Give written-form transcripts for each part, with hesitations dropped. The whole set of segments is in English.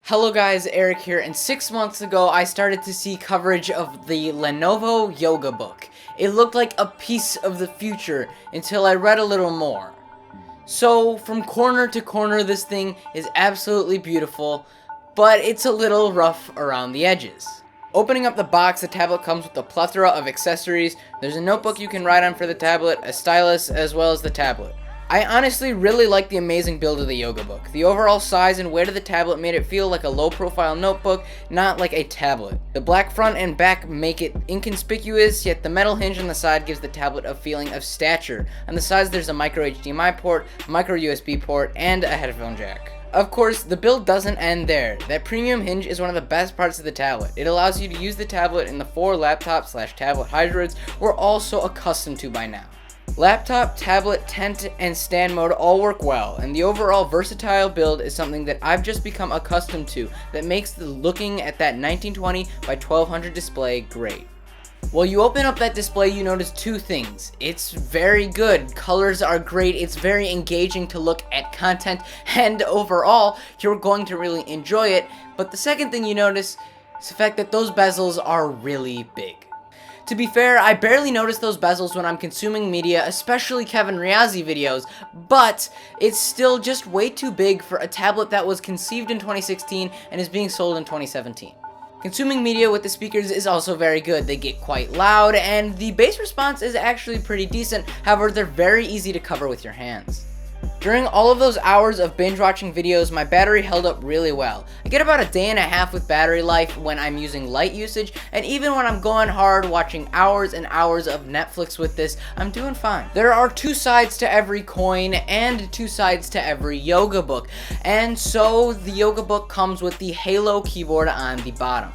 Hello guys, Eric here, and 6 months ago I started to see coverage of the Lenovo Yoga Book. It looked like a piece of the future until I read a little more. So, from corner to corner, this thing is absolutely beautiful, but it's a little rough around the edges. Opening up the box, the tablet comes with a plethora of accessories. There's a notebook you can write on for the tablet, a stylus, as well as the tablet. I honestly really like the amazing build of the Yoga Book. The overall size and weight of the tablet made it feel like a low-profile notebook, not like a tablet. The black front and back make it inconspicuous, yet the metal hinge on the side gives the tablet a feeling of stature. On the sides there's a micro HDMI port, micro USB port, and a headphone jack. Of course, the build doesn't end there. That premium hinge is one of the best parts of the tablet. It allows you to use the tablet in the 4 laptop/tablet hybrids we're all so accustomed to by now. Laptop, tablet, tent, and stand mode all work well, and the overall versatile build is something that I've just become accustomed to that makes the looking at that 1920 by 1200 display great. While you open up that display, you notice two things. It's very good, colors are great, it's very engaging to look at content, and overall, you're going to really enjoy it. But the second thing you notice is the fact that those bezels are really big. To be fair, I barely notice those bezels when I'm consuming media, especially Kevin Riazzi videos, but it's still just way too big for a tablet that was conceived in 2016 and is being sold in 2017. Consuming media with the speakers is also very good. They get quite loud, and the bass response is actually pretty decent. However, they're very easy to cover with your hands. During all of those hours of binge watching videos, my battery held up really well. I get about a day and a half with battery life when I'm using light usage, and even when I'm going hard watching hours and hours of Netflix with this, I'm doing fine. There are two sides to every coin and two sides to every Yoga Book, and so the Yoga Book comes with the Halo keyboard on the bottom.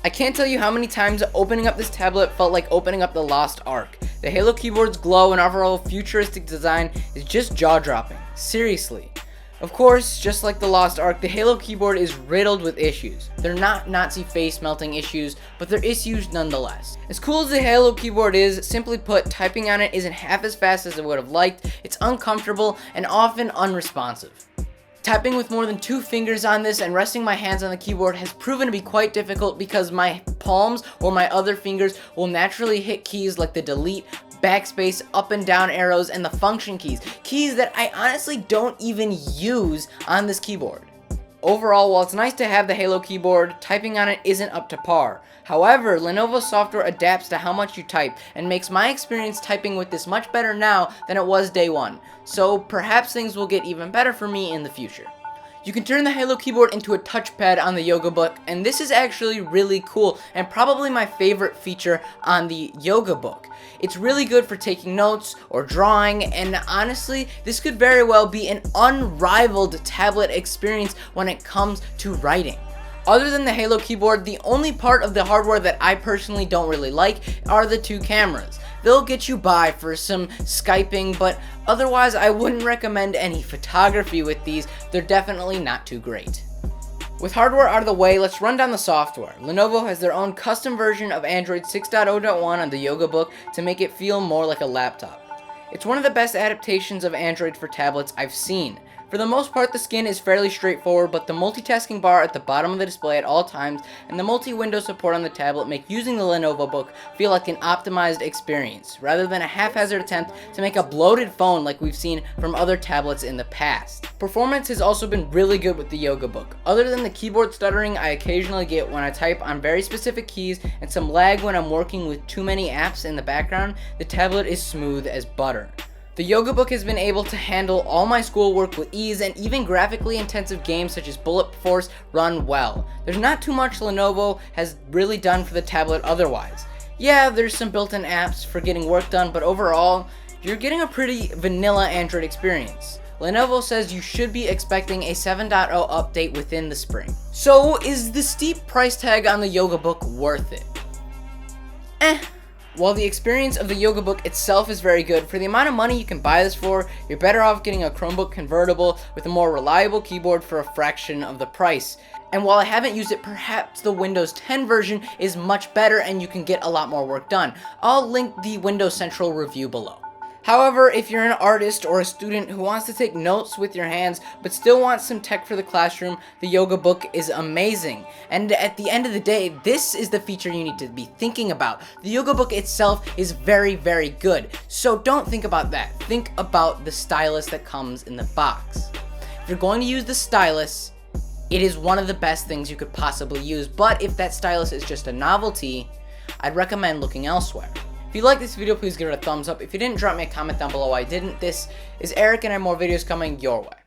I can't tell you how many times opening up this tablet felt like opening up the Lost Ark. The Halo keyboard's glow and overall futuristic design is just jaw-dropping. Seriously. Of course, just like the Lost Ark, the Halo keyboard is riddled with issues. They're not Nazi face melting issues, but they're issues nonetheless. As cool as the Halo keyboard is, simply put, typing on it isn't half as fast as I would have liked. It's uncomfortable and often unresponsive. Tapping with more than 2 fingers on this and resting my hands on the keyboard has proven to be quite difficult because my palms or my other fingers will naturally hit keys like the delete, backspace, up and down arrows, and the function keys. Keys that I honestly don't even use on this keyboard. Overall, while it's nice to have the Halo keyboard, typing on it isn't up to par. However, Lenovo software adapts to how much you type and makes my experience typing with this much better now than it was day one. So perhaps things will get even better for me in the future. You can turn the Halo keyboard into a touchpad on the Yoga Book, and this is actually really cool and probably my favorite feature on the Yoga Book. It's really good for taking notes or drawing, and honestly, this could very well be an unrivaled tablet experience when it comes to writing. Other than the Halo keyboard, the only part of the hardware that I personally don't really like are the 2 cameras. They'll get you by for some Skyping, but otherwise I wouldn't recommend any photography with these. They're definitely not too great. With hardware out of the way, let's run down the software. Lenovo has their own custom version of Android 6.0.1 on the Yoga Book to make it feel more like a laptop. It's one of the best adaptations of Android for tablets I've seen. For the most part, the skin is fairly straightforward, but the multitasking bar at the bottom of the display at all times and the multi-window support on the tablet make using the Lenovo Book feel like an optimized experience, rather than a haphazard attempt to make a bloated phone like we've seen from other tablets in the past. Performance has also been really good with the Yoga Book. Other than the keyboard stuttering I occasionally get when I type on very specific keys and some lag when I'm working with too many apps in the background, the tablet is smooth as butter. The Yoga Book has been able to handle all my schoolwork with ease, and even graphically intensive games such as Bullet Force run well. There's not too much Lenovo has really done for the tablet otherwise. Yeah, there's some built-in apps for getting work done, but overall, you're getting a pretty vanilla Android experience. Lenovo says you should be expecting a 7.0 update within the spring. So, is the steep price tag on the Yoga Book worth it? While the experience of the Yoga Book itself is very good, for the amount of money you can buy this for, you're better off getting a Chromebook convertible with a more reliable keyboard for a fraction of the price. And while I haven't used it, perhaps the Windows 10 version is much better and you can get a lot more work done. I'll link the Windows Central review below. However, if you're an artist or a student who wants to take notes with your hands but still wants some tech for the classroom, the Yoga Book is amazing. And at the end of the day, this is the feature you need to be thinking about. The Yoga Book itself is very, very good. So don't think about that. Think about the stylus that comes in the box. If you're going to use the stylus, it is one of the best things you could possibly use. But if that stylus is just a novelty, I'd recommend looking elsewhere. If you like this video, please give it a thumbs up. If you didn't, drop me a comment down below why I didn't. This is Eric, and I have more videos coming your way.